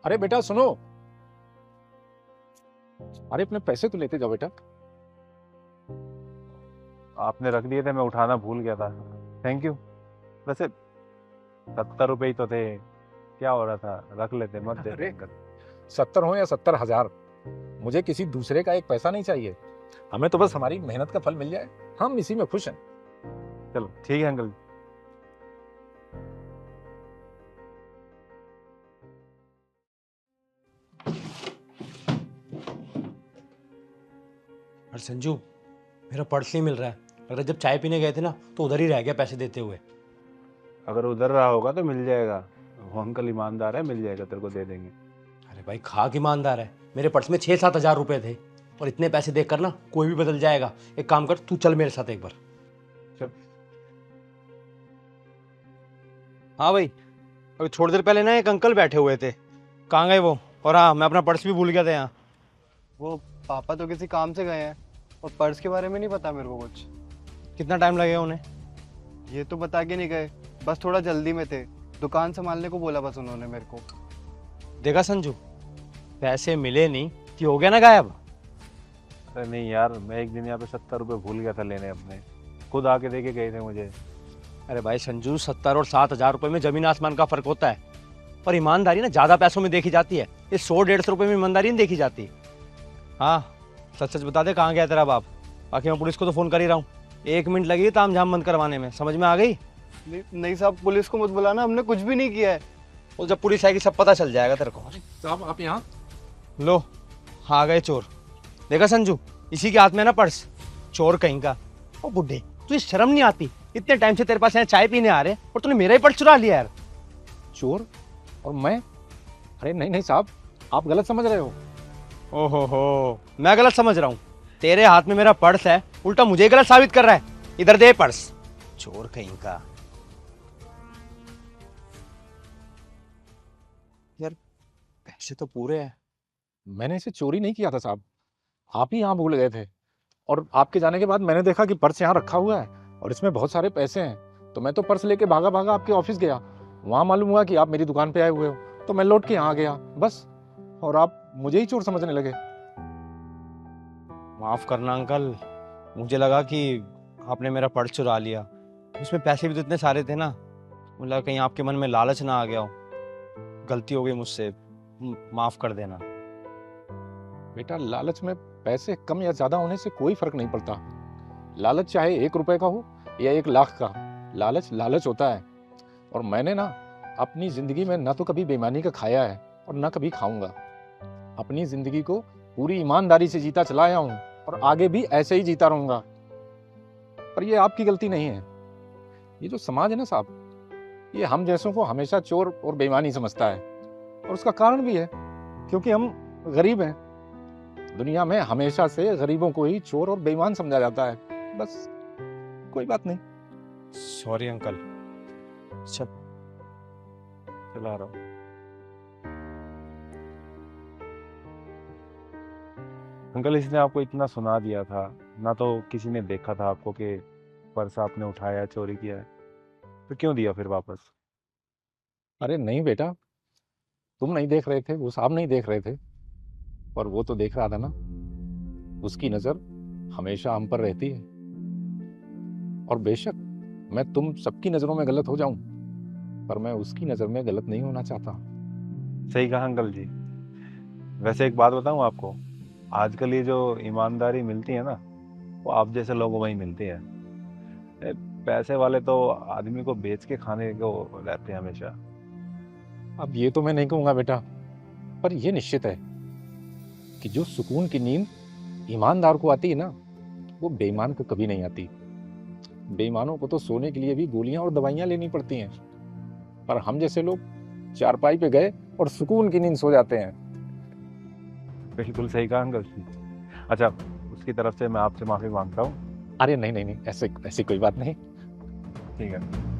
अरे बेटा सुनो, अरे अपने पैसे तो लेते जाओ बेटा। आपने रख दिए थे, मैं उठाना भूल गया था। Thank you. वैसे 70 रुपए ही तो थे, क्या हो रहा था, रख लेते, मत देते अरे अंकल। 70 हो या 70,000, मुझे किसी दूसरे का एक पैसा नहीं चाहिए। हमें तो बस हमारी मेहनत का फल मिल जाए, हम इसी में खुश हैं। चलो ठीक है अंकल। और संजू, मेरा पर्स नहीं मिल रहा है। लग रहा है जब चाय पीने गए थे ना तो उधर ही रह गया पैसे देते हुए। अगर उधर रहा होगा तो मिल जाएगा, वो अंकल ईमानदार है, मिल जाएगा, तेरे को दे देंगे। अरे भाई खाक ईमानदार है, मेरे पर्स में 6-7 हजार रुपए थे और इतने पैसे देखकर ना कोई भी बदल जाएगा। एक काम कर, तू चल मेरे साथ एक बार। चल। हाँ भाई, अभी थोड़ी देर पहले ना एक अंकल बैठे हुए थे, कहाँ गए वो? और हाँ, मैं अपना पर्स भी भूल गया था यहाँ। वो पापा तो किसी काम से गए हैं और पर्स के बारे में नहीं पता मेरे को कुछ। कितना टाइम लगेगा उन्हें? ये तो बता के नहीं गए, बस थोड़ा जल्दी में थे, दुकान संभालने को बोला बस उन्होंने मेरे को। देखा संजू, पैसे मिले नहीं कि हो गया ना गायब। अरे नहीं यार, मैं एक दिन यहाँ पे 70 रुपए भूल गया था लेने अपने, खुद आके दे के गए थे मुझे। अरे भाई संजू, 70 और 7 हजार रुपए में जमीन आसमान का फर्क होता है। पर ईमानदारी ना ज्यादा पैसों में देखी जाती है, ये 100-150 रुपए में ईमानदारी नहीं देखी जाती। हाँ, सच सच बता दे कहाँ गया तेरा बाप, बाकी मैं पुलिस को तो फोन कर ही रहा हूँ। 1 मिनट लगी ताम झाम बंद करवाने में, समझ में आ गई? नहीं साहब, पुलिस को मत बुलाना, हमने कुछ भी नहीं किया है। और जब पुलिस आएगी सब पता चल जाएगा तेरे को। साहब आप यहाँ? लो, आ गए चोर। देखा संजू, इसी के हाथ में ना पर्स, चोर कहीं का। ओ बुड्ढे, तुझे शर्म नहीं आती? इतने टाइम से तेरे पास यहाँ चाय पीने आ रहे और तूने मेरा ही पर्स चुरा लिया यार। चोर और मैं? अरे नहीं नहीं साहब, आप गलत समझ रहे हो। ओहो, मैं गलत समझ रहा हूँ? तेरे हाथ में मेरा पर्स है, उल्टा मुझे गलत साबित कर रहा है। इधर दे पर्स, चोर कहीं का। यार पैसे तो पूरे हैं। मैंने इसे चोरी नहीं किया था साहब, आप ही यहाँ भूल गए थे। और आपके जाने के बाद मैंने देखा कि पर्स यहाँ रखा हुआ है और इसमें बहुत सारे पैसे हैं, तो मैं तो पर्स लेके भागा भागा आपके ऑफिस गया। वहाँ मालूम हुआ कि आप मेरी दुकान पे आए हुए हो, तो मैं लौट के यहाँ गया बस, और आप मुझे ही चोर समझने लगे। माफ करना अंकल, मुझे लगा कि आपने मेरा पर्स चुरा लिया। उसमें पैसे भी तो इतने सारे थे ना, मुझे लगा कहीं आपके मन में लालच ना आ गया हो। गलती हो गई मुझसे, माफ कर देना। बेटा लालच में पैसे कम या ज्यादा होने से कोई फर्क नहीं पड़ता। लालच चाहे 1 रुपए का हो या 1 लाख का, लालच लालच होता है। और मैंने ना अपनी जिंदगी में ना तो कभी बेईमानी का खाया है और ना कभी खाऊंगा। अपनी जिंदगी को पूरी ईमानदारी से जीता चला आया हूं और आगे भी ऐसे ही जीता रहूंगा। पर ये आपकी गलती नहीं है। ये जो समाज है ना साहब, ये हम जैसों को हमेशा चोर और बेईमानी समझता है, और उसका कारण भी है क्योंकि हम गरीब हैं। दुनिया में हमेशा से गरीबों को ही चोर और बेईमान समझा जाता है। बस, कोई बात नहीं। Sorry uncle. सब चला रहा हूँ। अंकल इसने आपको इतना सुना दिया था ना, तो किसी ने देखा था आपको कि पर्स आपने उठाया, चोरी किया है, तो क्यों दिया फिर वापस? अरे नहीं बेटा, तुम नहीं देख रहे थे, वो साहब नहीं देख रहे थे, पर वो तो देख रहा था ना। उसकी नजर हमेशा हम पर रहती है, और बेशक मैं तुम सबकी नजरों में गलत हो जाऊं, पर मैं उसकी नजर में गलत नहीं होना चाहता। सही कहा अंकल जी। वैसे एक बात बताऊं आपको, आजकल ये जो ईमानदारी मिलती है ना, वो आप जैसे लोगों में ही मिलती है। पैसे वाले तो आदमी को बेच के खाने को रहते हैं हमेशा। अब ये तो मैं नहीं कहूंगा बेटा, पर यह निश्चित है कि जो सुकून की नींद ईमानदार को आती है ना, वो बेईमान को कभी नहीं आती। बेईमानों को तो सोने के लिए भी गोलियां और दवाइयां लेनी पड़ती हैं, पर हम जैसे लोग चारपाई पे गए और सुकून की नींद सो जाते हैं। बिल्कुल सही कहा अंकल जी। अच्छा, उसकी तरफ से मैं आपसे माफी मांगता हूँ। अरे नहीं नहीं नहीं, ऐसे ऐसी कोई बात नहीं। ठीक है।